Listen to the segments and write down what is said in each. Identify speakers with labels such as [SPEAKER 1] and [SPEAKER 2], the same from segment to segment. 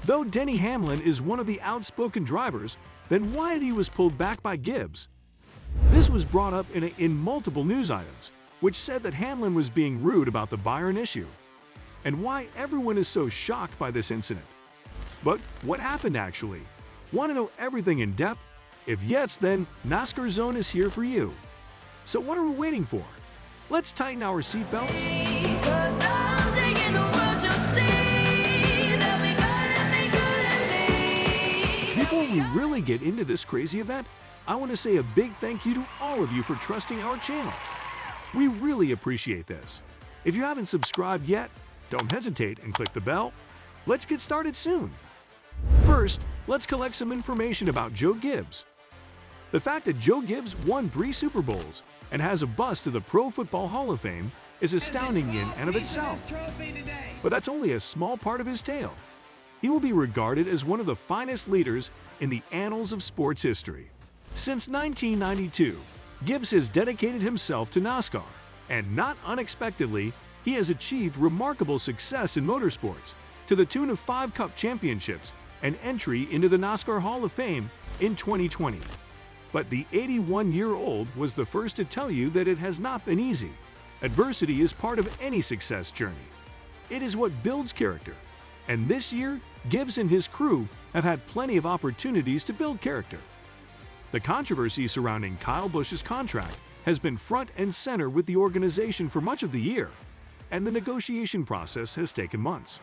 [SPEAKER 1] Though Denny Hamlin is one of the outspoken drivers, then why he was pulled back by Gibbs? This was brought up in multiple news items, which said that Hamlin was being rude about the Byron issue, and why everyone is so shocked by this incident. But what happened actually? Want to know everything in depth? If yes, then NASCAR Zone is here for you. So what are we waiting for? Let's tighten our seatbelts. Before we really get into this crazy event, I want to say a big thank you to all of you for trusting our channel. We really appreciate this. If you haven't subscribed yet, don't hesitate and click the bell. Let's get started soon. First, let's collect some information about Joe Gibbs. The fact that Joe Gibbs won 3 Super Bowls and has a bus to the Pro Football Hall of Fame is astounding in and of itself. But that's only a small part of his tale. He will be regarded as one of the finest leaders in the annals of sports history. Since 1992, Gibbs has dedicated himself to NASCAR, and not unexpectedly, he has achieved remarkable success in motorsports, to the tune of 5 Cup championships and entry into the NASCAR Hall of Fame in 2020. But the 81-year-old was the first to tell you that it has not been easy. Adversity is part of any success journey. It is what builds character. And this year, Gibbs and his crew have had plenty of opportunities to build character. The controversy surrounding Kyle Busch's contract has been front and center with the organization for much of the year, and the negotiation process has taken months.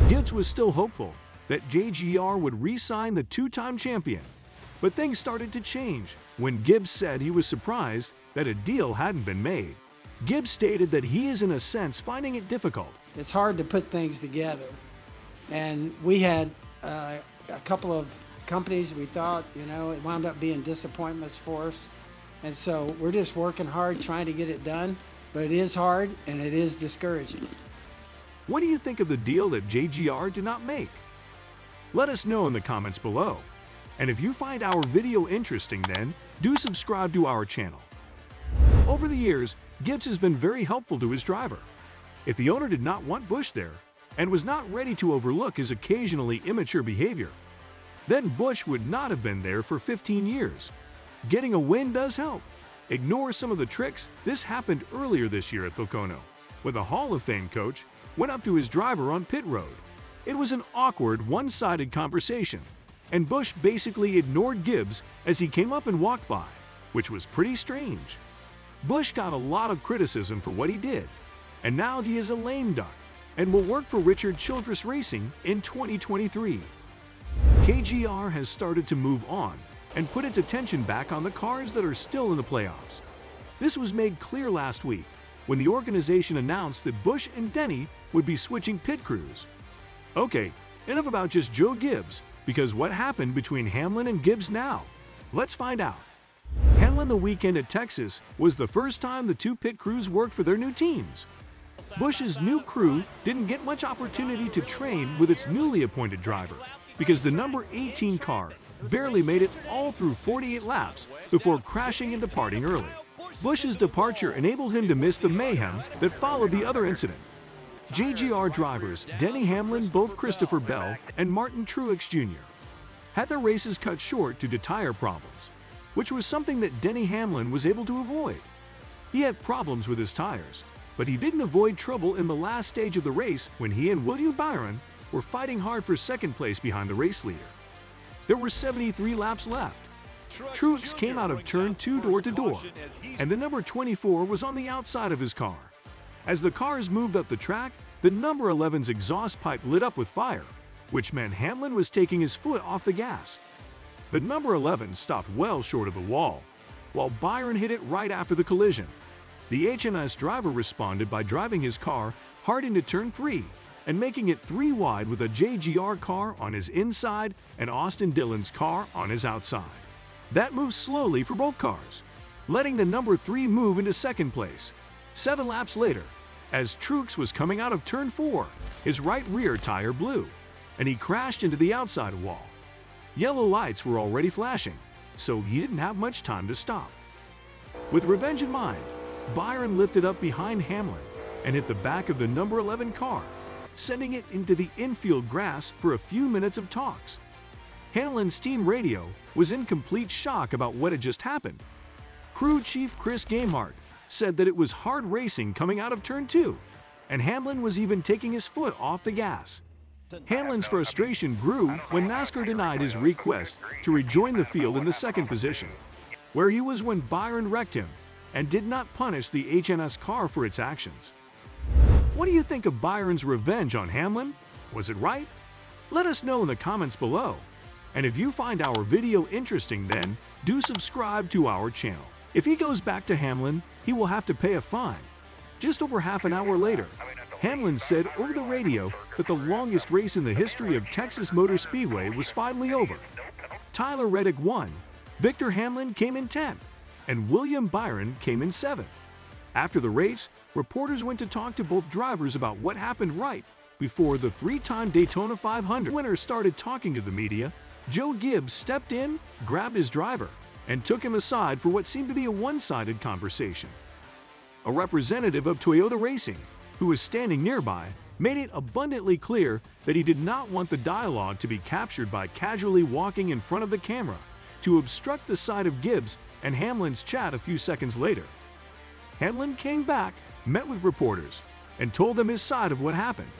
[SPEAKER 1] Gibbs was still hopeful that JGR would re-sign the 2-time champion, but things started to change when Gibbs said he was surprised that a deal hadn't been made. Gibbs stated that he is in a sense finding it difficult.
[SPEAKER 2] It's hard to put things together, and we had a couple of companies we thought, it wound up being disappointments for us, and so we're just working hard trying to get it done, but it is hard and it is discouraging.
[SPEAKER 1] What do you think of the deal that JGR did not make? Let us know in the comments below. And if you find our video interesting, then do subscribe to our channel. Over the years, Gibbs has been very helpful to his driver. If the owner did not want Busch there and was not ready to overlook his occasionally immature behavior, then Busch would not have been there for 15 years. Getting a win does help. Ignore some of the tricks. This happened earlier this year at Pocono, when the Hall of Fame coach went up to his driver on pit road. It was an awkward, one-sided conversation, and Busch basically ignored Gibbs as he came up and walked by, which was pretty strange. Busch got a lot of criticism for what he did, and now he is a lame duck and will work for Richard Childress Racing in 2023. KGR has started to move on and put its attention back on the cars that are still in the playoffs. This was made clear last week when the organization announced that Busch and Denny would be switching pit crews. Okay, enough about just Joe Gibbs, because what happened between Hamlin and Gibbs now? Let's find out. Hamlin the weekend at Texas was the first time the 2 pit crews worked for their new teams. Busch's new crew didn't get much opportunity to train with its newly appointed driver because the number 18 car barely made it all through 48 laps before crashing and departing early. Busch's departure enabled him to miss the mayhem that followed the other incident. JGR drivers Denny Hamlin, both Christopher Bell, and Martin Truex Jr. had their races cut short due to tire problems, which was something that Denny Hamlin was able to avoid. He had problems with his tires, but he didn't avoid trouble in the last stage of the race when he and Byron were fighting hard for second place behind the race leader. There were 73 laps left. Truex came out of turn 2 door to door, and the number 24 was on the outside of his car. As the cars moved up the track, the number 11's exhaust pipe lit up with fire, which meant Hamlin was taking his foot off the gas. The number 11 stopped well short of the wall, while Byron hit it right after the collision. The HNS driver responded by driving his car hard into turn 3 and making it 3 wide with a JGR car on his inside and Austin Dillon's car on his outside. That moved slowly for both cars, letting the number 3 move into second place. 7 laps later, as Truex was coming out of turn 4, his right rear tire blew, and he crashed into the outside wall. Yellow lights were already flashing, so he didn't have much time to stop. With revenge in mind, Byron lifted up behind Hamlin and hit the back of the number 11 car, sending it into the infield grass for a few minutes of talks. Hamlin's team radio was in complete shock about what had just happened. Crew Chief Chris Gamehart said that it was hard racing coming out of turn 2, and Hamlin was even taking his foot off the gas. Hamlin's frustration grew when NASCAR denied his request to rejoin the field in the second position, where he was when Byron wrecked him, and did not punish the HNS car for its actions. What do you think of Byron's revenge on Hamlin? Was it right? Let us know in the comments below. And if you find our video interesting, then do subscribe to our channel. If he goes back to Hamlin, he will have to pay a fine. Just over half an hour later, Hamlin said over the radio that the longest race in the history of Texas Motor Speedway was finally over. Tyler Reddick won, Victor Hamlin came in 10th, and William Byron came in 7th. After the race, reporters went to talk to both drivers about what happened right before the 3-time Daytona 500 winner started talking to the media. Joe Gibbs stepped in, grabbed his driver, and took him aside for what seemed to be a one-sided conversation. A representative of Toyota Racing, who was standing nearby, made it abundantly clear that he did not want the dialogue to be captured by casually walking in front of the camera to obstruct the sight of Gibbs and Hamlin's chat a few seconds later. Hamlin came back, met with reporters, and told them his side of what happened.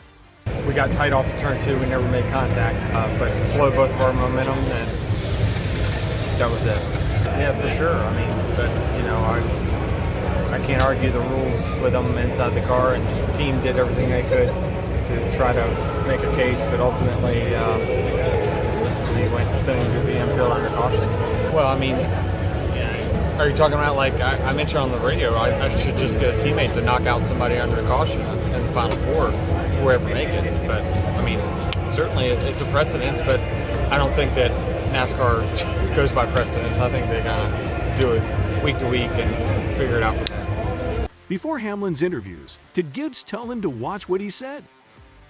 [SPEAKER 3] We got tight off the turn 2, we never made contact, but slowed both of our momentum, and that was it. Yeah, for sure. I mean, but you know, I can't argue the rules with them inside the car, and the team did everything they could to try to make a case, but ultimately we went spinning through the infield under caution. Well, I mean, are you talking about, like I mentioned on the radio, I should just get a teammate to knock out somebody under caution in the Final Four if we ever make it. But, I mean, certainly it's a precedence, but I don't think that NASCAR goes by precedence. I think they kind of do it week to week and figure it out from there.
[SPEAKER 1] Before Hamlin's interviews, did Gibbs tell him to watch what he said?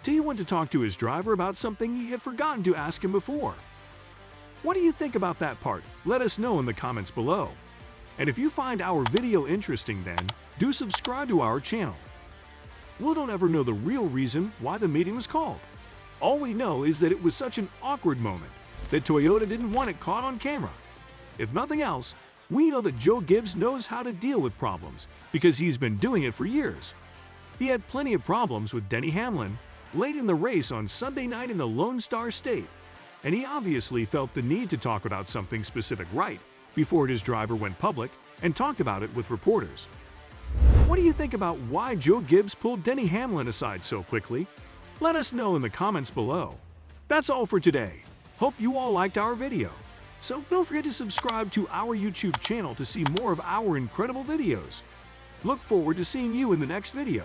[SPEAKER 1] Did he want to talk to his driver about something he had forgotten to ask him before? What do you think about that part? Let us know in the comments below. And if you find our video interesting, then do subscribe to our channel. We don't ever know the real reason why the meeting was called. All we know is that it was such an awkward moment that Toyota didn't want it caught on camera. If nothing else, we know that Joe Gibbs knows how to deal with problems because he's been doing it for years. He had plenty of problems with Denny Hamlin late in the race on Sunday night in the Lone Star State, and he obviously felt the need to talk about something specific right before his driver went public and talked about it with reporters. What do you think about why Joe Gibbs pulled Denny Hamlin aside so quickly? Let us know in the comments below. That's all for today. Hope you all liked our video. So don't forget to subscribe to our YouTube channel to see more of our incredible videos. Look forward to seeing you in the next video.